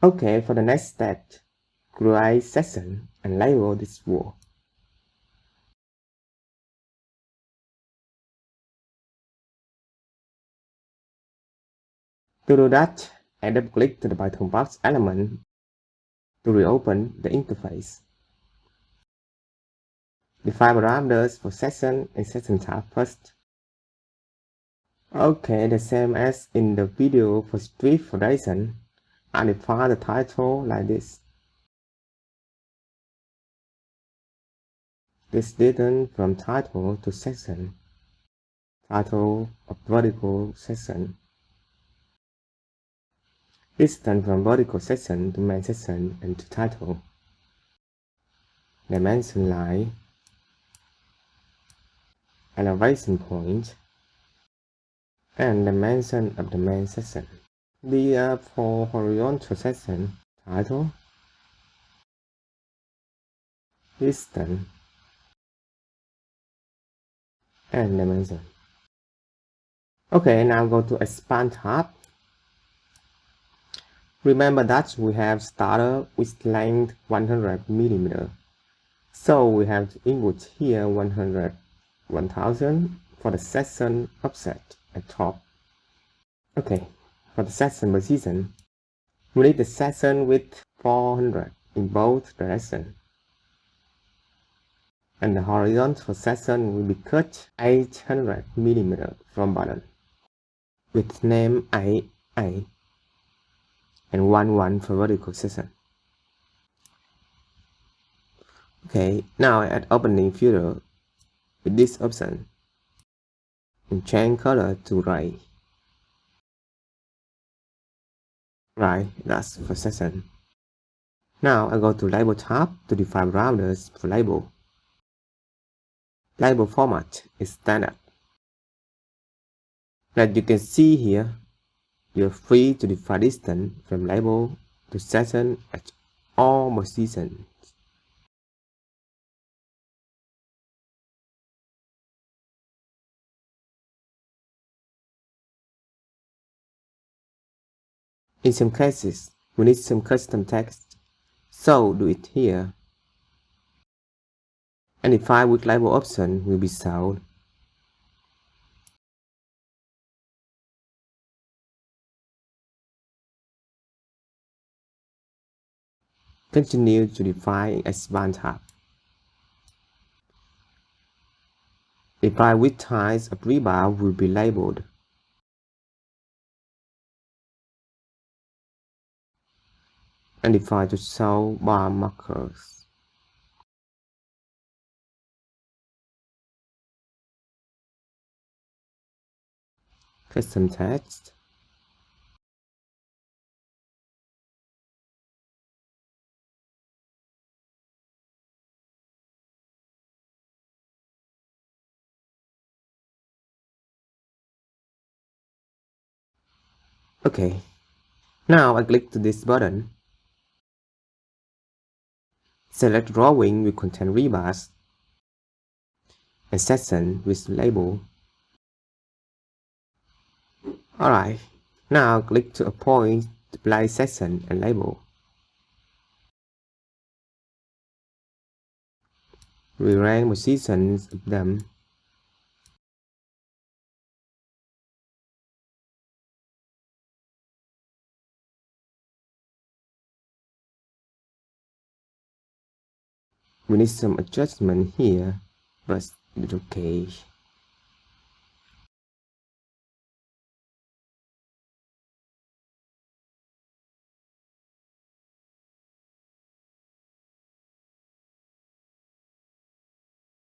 Okay, for the next step, create session and label this word. To do that, I double-click to the Python Parts element to reopen the interface. Define parameters for session and session type first. Okay, the same as in the video for script for JSON, I define the title like this. This distance from title to session. Title of vertical section. Distance from vertical section to main section and to title. Dimension line. Elevation point. And dimension of the main section. For horizontal section, title, distance, and dimension. Okay, now go to expand tab. Remember that we have started with length 100 mm. So we have to input here 1000 for the section offset at top. Okay, for the section position, we need the section width 400 in both directions. And the horizontal section will be cut 800 mm from bottom, with name A and 1 for vertical section. Okay, now add opening filter with this option and change color to gray. Right, that's for section. Now I go to label tab to define parameters for label. Label format is standard. As you can see here, you're free to define distance from label to section at all positions. In some cases, we need some custom text, so do it here. And define which label option will be shown. Continue to define expand tab. Define which types of rebar will be labeled. And define to show bar markers. Custom text. Okay, now I click to this button. Select drawing with contain rebars and section with label. Alright, now click to a point to place section and label. Rearrange positions of them. We need some adjustment here, but it's okay.